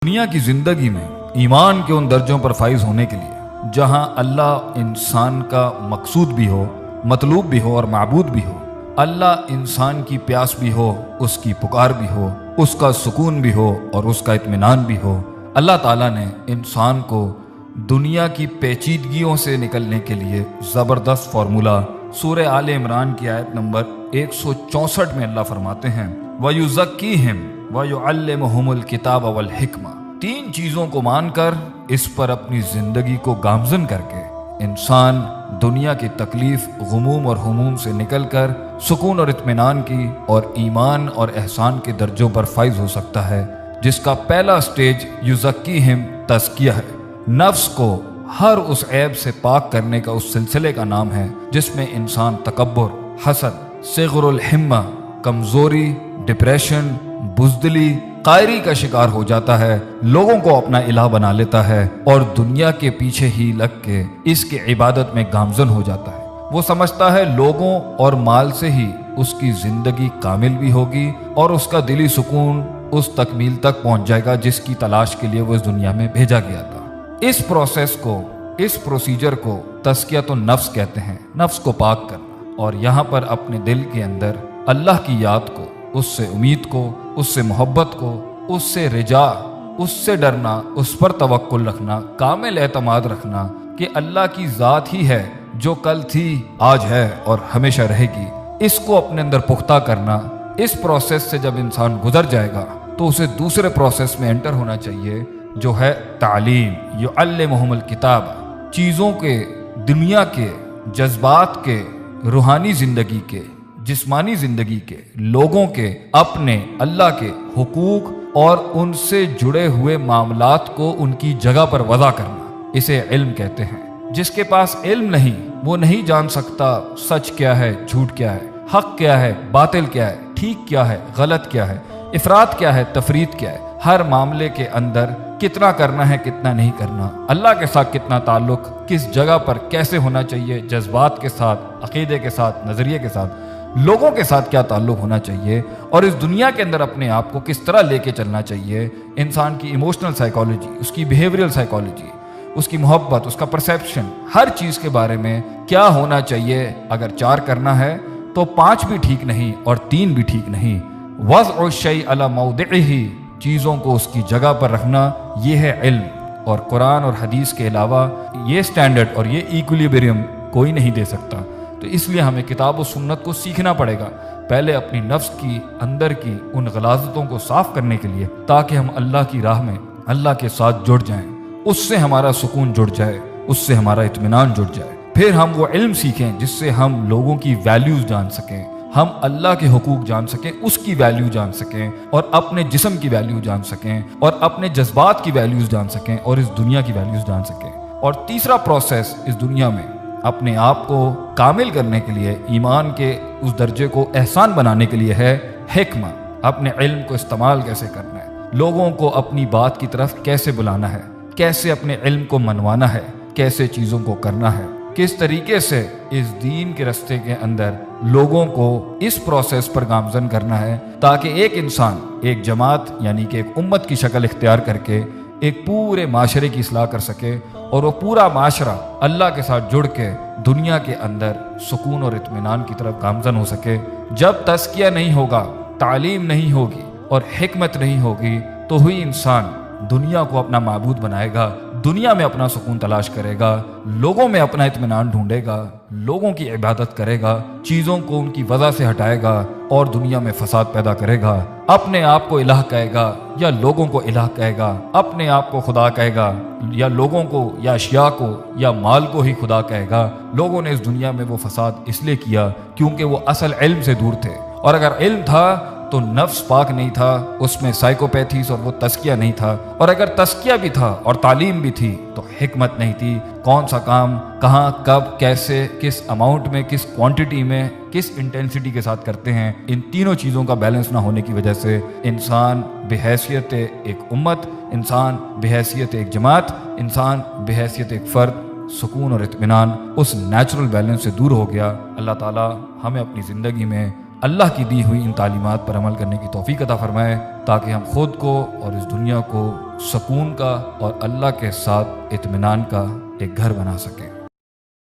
دنیا کی زندگی میں ایمان کے ان درجوں پر فائز ہونے کے لیے جہاں اللہ انسان کا مقصود بھی ہو، مطلوب بھی ہو اور معبود بھی ہو، اللہ انسان کی پیاس بھی ہو، اس کی پکار بھی ہو، اس کا سکون بھی ہو اور اس کا اطمینان بھی ہو، اللہ تعالیٰ نے انسان کو دنیا کی پیچیدگیوں سے نکلنے کے لیے زبردست فارمولہ سورہ آل عمران کی آیت نمبر 164 میں اللہ فرماتے ہیں وَيُزَكِّيهِمْ وَيُعَلِّمُهُمُ الْكِتَابَ وَالْحِكْمَةَ۔ تین چیزوں کو مان کر اس پر اپنی زندگی کو گامزن کر کے انسان دنیا کی تکلیف، غموم اور ہموم سے نکل کر سکون اور اطمینان کی اور ایمان اور احسان کے درجوں پر فائز ہو سکتا ہے، جس کا پہلا سٹیج یزکیہم تزکیہ ہے۔ نفس کو ہر اس عیب سے پاک کرنے کا اس سلسلے کا نام ہے جس میں انسان تکبر، حسد، صغر الہمہ، کمزوری، ڈپریشن، بزدلی، قائری کا شکار ہو جاتا ہے، لوگوں کو اپنا الہ بنا لیتا ہے اور دنیا کے پیچھے ہی لگ کے اس کی عبادت میں گامزن ہو جاتا ہے۔ وہ سمجھتا ہے لوگوں اور مال سے ہی اس کی زندگی کامل بھی ہوگی اور اس کا دلی سکون اس تکمیل تک پہنچ جائے گا جس کی تلاش کے لیے وہ اس دنیا میں بھیجا گیا تھا۔ اس پروسیس کو، اس پروسیجر کو تزکیۃ النفس کہتے ہیں، نفس کو پاک کرنا، اور یہاں پر اپنے دل کے اندر اللہ کی یاد کو، اس سے امید کو، اس سے محبت کو، اس سے رجا، اس سے ڈرنا، اس پر توکل رکھنا، کامل اعتماد رکھنا کہ اللہ کی ذات ہی ہے جو کل تھی، آج ہے اور ہمیشہ رہے گی، اس کو اپنے اندر پختہ کرنا۔ اس پروسیس سے جب انسان گزر جائے گا تو اسے دوسرے پروسیس میں انٹر ہونا چاہیے جو ہے تعلیم، یعلمہم الکتاب۔ چیزوں کے، دنیا کے، جذبات کے، روحانی زندگی کے، جسمانی زندگی کے، لوگوں کے، اپنے اللہ کے حقوق اور ان سے جڑے ہوئے معاملات کو ان کی جگہ پر وضع کرنا، اسے علم کہتے ہیں۔ جس کے پاس علم نہیں، وہ نہیں جان سکتا سچ کیا ہے، جھوٹ کیا ہے، حق کیا ہے، باطل کیا ہے، ٹھیک کیا ہے، غلط کیا ہے، افراط کیا ہے، تفریط کیا ہے، ہر معاملے کے اندر کتنا کرنا ہے، کتنا نہیں کرنا، اللہ کے ساتھ کتنا تعلق، کس جگہ پر کیسے ہونا چاہیے، جذبات کے ساتھ، عقیدے کے ساتھ، نظریے کے ساتھ، لوگوں کے ساتھ کیا تعلق ہونا چاہیے اور اس دنیا کے اندر اپنے آپ کو کس طرح لے کے چلنا چاہیے۔ انسان کی ایموشنل سائیکالوجی، اس کی بیہیویئرل سائیکالوجی، اس کی محبت، اس کا پرسیپشن، ہر چیز کے بارے میں کیا ہونا چاہیے۔ اگر 4 کرنا ہے تو 5 بھی ٹھیک نہیں اور 3 بھی ٹھیک نہیں۔ وضع الشیء علی موضعہ، چیزوں کو اس کی جگہ پر رکھنا، یہ ہے علم۔ اور قرآن اور حدیث کے علاوہ یہ سٹینڈرڈ اور یہ ایکولیبریم کوئی نہیں دے سکتا۔ تو اس لیے ہمیں کتاب و سنت کو سیکھنا پڑے گا، پہلے اپنی نفس کی اندر کی ان غلاظتوں کو صاف کرنے کے لیے، تاکہ ہم اللہ کی راہ میں اللہ کے ساتھ جڑ جائیں، اس سے ہمارا سکون جڑ جائے، اس سے ہمارا اطمینان جڑ جائے۔ پھر ہم وہ علم سیکھیں جس سے ہم لوگوں کی ویلیوز جان سکیں، ہم اللہ کے حقوق جان سکیں، اس کی ویلیو جان سکیں، اور اپنے جسم کی ویلیو جان سکیں، اور اپنے جذبات کی ویلیوز جان سکیں، اور اس دنیا کی ویلیوز جان سکیں۔ اور تیسرا پروسیس اس دنیا میں اپنے آپ کو کامل کرنے کے لیے، ایمان کے اس درجے کو احسان بنانے کے لیے ہے حکمہ۔ اپنے علم کو استعمال کیسے کرنا ہے، لوگوں کو اپنی بات کی طرف کیسے بلانا ہے، کیسے اپنے علم کو منوانا ہے، کیسے چیزوں کو کرنا ہے، کس طریقے سے اس دین کے رستے کے اندر لوگوں کو اس پروسیس پر گامزن کرنا ہے، تاکہ ایک انسان ایک جماعت یعنی کہ ایک امت کی شکل اختیار کر کے ایک پورے معاشرے کی اصلاح کر سکے، اور وہ پورا معاشرہ اللہ کے ساتھ جڑ کے دنیا کے اندر سکون اور اطمینان کی طرف گامزن ہو سکے۔ جب تزکیہ نہیں ہوگا، تعلیم نہیں ہوگی اور حکمت نہیں ہوگی تو ہوئی انسان دنیا کو اپنا معبود بنائے گا، دنیا میں اپنا سکون تلاش کرے گا، لوگوں میں اپنا اطمینان ڈھونڈے گا، لوگوں کی عبادت کرے گا، چیزوں کو ان کی وجہ سے ہٹائے گا اور دنیا میں فساد پیدا کرے گا، اپنے آپ کو الہ کہے گا یا لوگوں کو الہ کہے گا، اپنے آپ کو خدا کہے گا یا لوگوں کو یا اشیاء کو یا مال کو ہی خدا کہے گا۔ لوگوں نے اس دنیا میں وہ فساد اس لیے کیا کیونکہ وہ اصل علم سے دور تھے، اور اگر علم تھا تو نفس پاک نہیں تھا، اس میں سائیکوپیتھیز اور وہ تزکیہ نہیں تھا، اور اگر تزکیہ بھی تھا اور تعلیم بھی تھی تو حکمت نہیں تھی۔ کون سا کام کہاں، کب، کیسے، کس اماؤنٹ میں، کس کوانٹٹی میں، کس انٹینسٹی کے ساتھ کرتے ہیں، ان تینوں چیزوں کا بیلنس نہ ہونے کی وجہ سے انسان بحیثیت ایک امت، انسان بحیثیت ایک جماعت، انسان بحیثیت ایک فرد سکون اور اطمینان اس نیچرل بیلنس سے دور ہو گیا۔ اللہ تعالی ہمیں اپنی زندگی میں اللہ کی دی ہوئی ان تعلیمات پر عمل کرنے کی توفیق عطا فرمائے، تاکہ ہم خود کو اور اس دنیا کو سکون کا اور اللہ کے ساتھ اطمینان کا ایک گھر بنا سکے۔